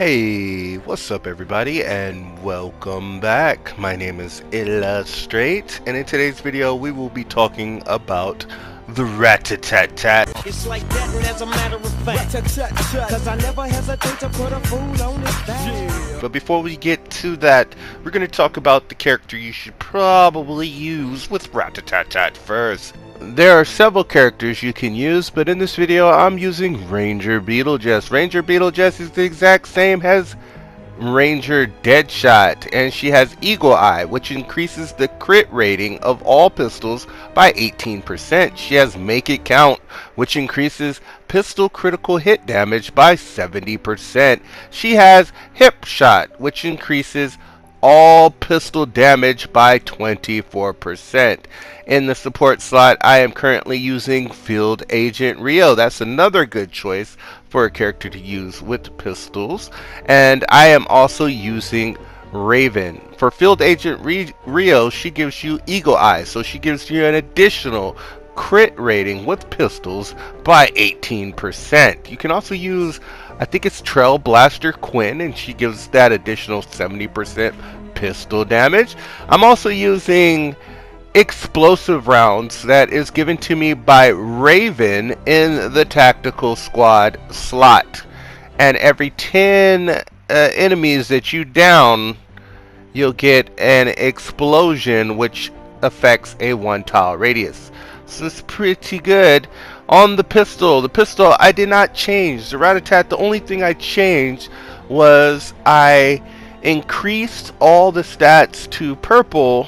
Hey, what's up everybody and welcome back. My name is Illustrate and in today's video we will be talking about the Rat A Tat Tat. It's like that and as a matter of fact, cause I never hesitate to put a fool on his back. But before we get to that, we're going to talk about the character you should probably use with Rat A Tat Tat first. There are several characters you can use, but in this video I'm using Ranger Beetlejuice. Ranger Beetlejuice is the exact same as Ranger Deadshot, and she has Eagle Eye, which increases the crit rating of all pistols by 18%. She has Make It Count, which increases pistol critical hit damage by 70%. She has Hip Shot, which increases all pistol damage by 24%. In the support slot, I am currently using Field Agent Rio. That's another good choice for a character to use with pistols. And I am also using Raven. For Field Agent Rio, she gives you Eagle Eye, so she gives you an additional crit rating with pistols by 18%. You can also use, I think it's Trail Blaster Quinn, and she gives that additional 70% pistol damage. I'm also using Explosive Rounds that is given to me by Raven in the Tactical Squad slot. And every 10 enemies that you down, you'll get an explosion which affects a 1 tile radius. So it's pretty good. On the pistol I did not change. The Rat A Tat, the only thing I changed was I increased all the stats to purple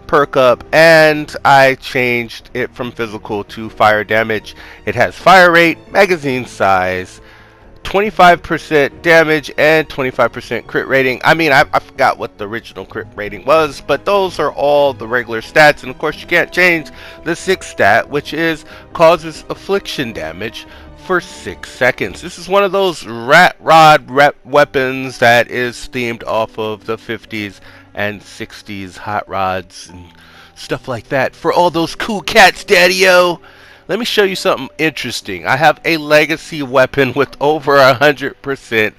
perk up, and I changed it from physical to fire damage. It has fire rate, magazine size, 25% damage, and 25% crit rating. I mean, I forgot what the original crit rating was, but those are all the regular stats. And of course you can't change the 6th stat, which is causes affliction damage for 6 seconds. This is one of those rat rod weapons that is themed off of the 50s and 60s hot rods and stuff like that. For all those cool cats, daddy-o. Let me show you something interesting. I have a legacy weapon with over 100%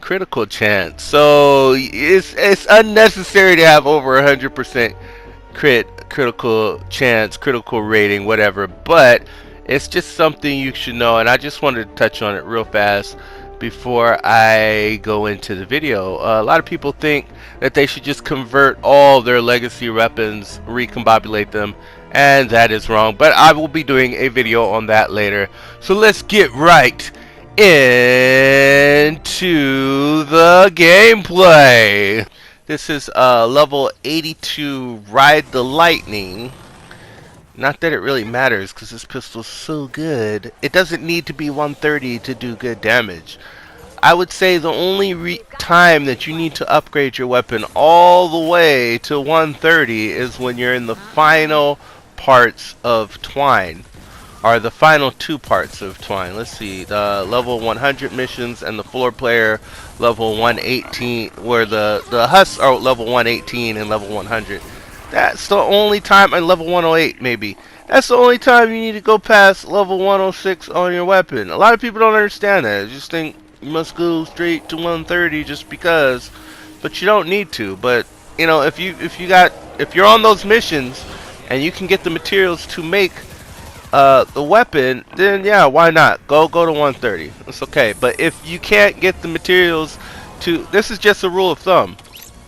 critical chance. So it's unnecessary to have over 100% critical chance, critical rating, whatever. But it's just something you should know, and I just wanted to touch on it real fast before I go into the video. A lot of people think that they should just convert all their legacy weapons, recombobulate them, and that is wrong, but I will be doing a video on that later. So let's get right into the gameplay. This is level 82 Ride the Lightning. Not that it really matters because this pistol's so good. It doesn't need to be 130 to do good damage. I would say the only time that you need to upgrade your weapon all the way to 130 is when you're in the final parts of Twine, or the final 2 parts of Twine. Let's see, the level 100 missions and the floor player level 118, where the husks are level 118 and level 100. That's the only time, and level 108 maybe. That's the only time you need to go past level 106 on your weapon. A lot of people don't understand that. They just think you must go straight to 130 just because, but you don't need to. But you know, if you're on those missions and you can get the materials to make the weapon, then yeah, why not? Go to 130. It's okay. But if you can't get the materials to, this is just a rule of thumb.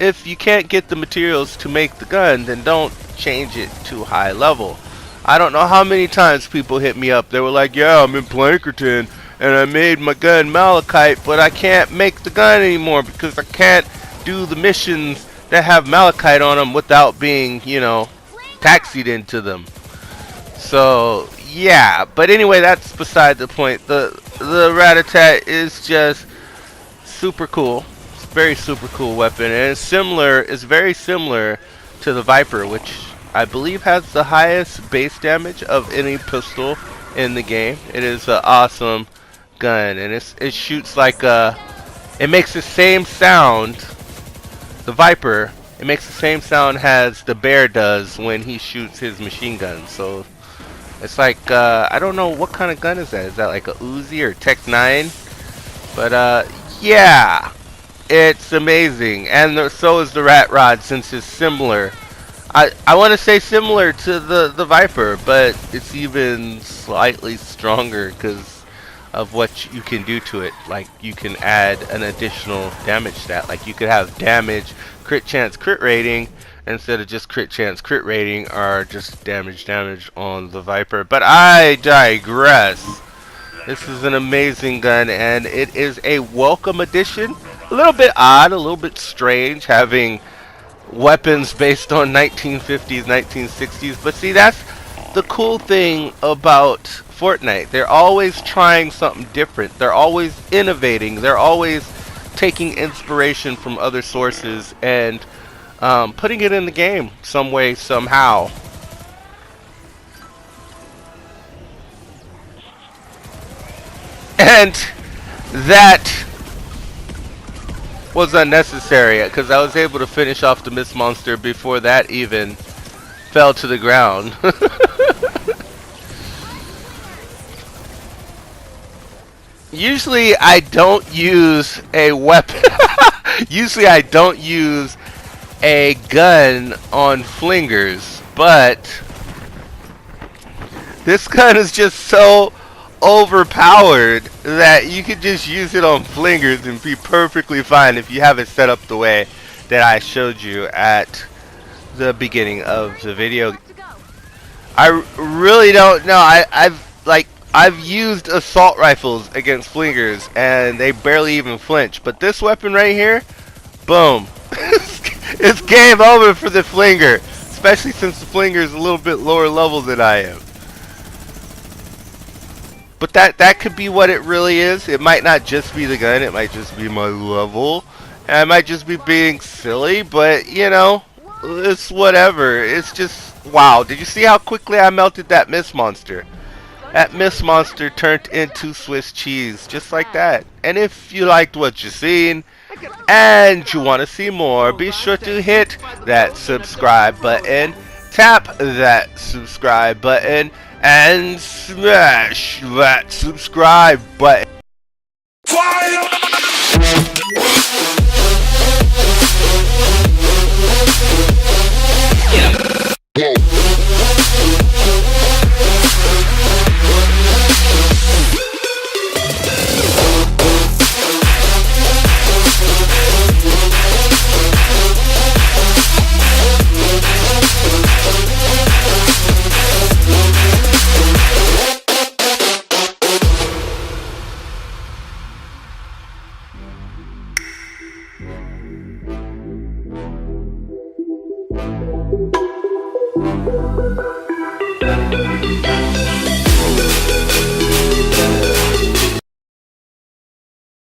If you can't get the materials to make the gun, then don't change it to high level. I don't know how many times people hit me up. They were like, yeah, I'm in Plankerton and I made my gun Malachite, but I can't make the gun anymore because I can't do the missions that have Malachite on them without being, you know, taxied into them. So yeah, but anyway, that's beside the point. The Rat A Tat is just super cool. Very super cool weapon, and it's very similar to the Viper, which I believe has the highest base damage of any pistol in the game. It is an awesome gun, and it shoots like it makes the same sound. The Viper, it makes the same sound as the bear does when he shoots his machine gun. So it's like I don't know what kind of gun is that. Is that like a Uzi or Tech 9? But yeah. It's amazing, and so is the rat rod, since it's similar. I want to say similar to the Viper, but it's even slightly stronger because of what you can do to it. Like, you can add an additional damage stat. Like, you could have damage, crit chance, crit rating, instead of just crit chance, crit rating, or just damage on the Viper. But I digress. This is an amazing gun, and it is a welcome addition. A little bit odd, a little bit strange, having weapons based on 1950s, 1960s. But see, that's the cool thing about Fortnite. They're always trying something different. They're always innovating. They're always taking inspiration from other sources and putting it in the game some way, somehow. And that was unnecessary because I was able to finish off the Mist Monster before that even fell to the ground. Usually I don't use a weapon. Usually I don't use a gun on flingers, but this gun is just so overpowered that you could just use it on flingers and be perfectly fine if you have it set up the way that I showed you at the beginning of the video. I really don't know. I've used assault rifles against flingers and they barely even flinch, but this weapon right here, boom. It's game over for the flinger, especially since the flinger is a little bit lower level than I am. But that could be what it really is. It might not just be the gun. It might just be my level. And I might just be being silly. But, you know, it's whatever. It's just, wow. Did you see how quickly I melted that Mist Monster? That Mist Monster turned into Swiss cheese. Just like that. And if you liked what you've seen and you want to see more, be sure to hit that subscribe button. Tap that subscribe button. And smash that subscribe button.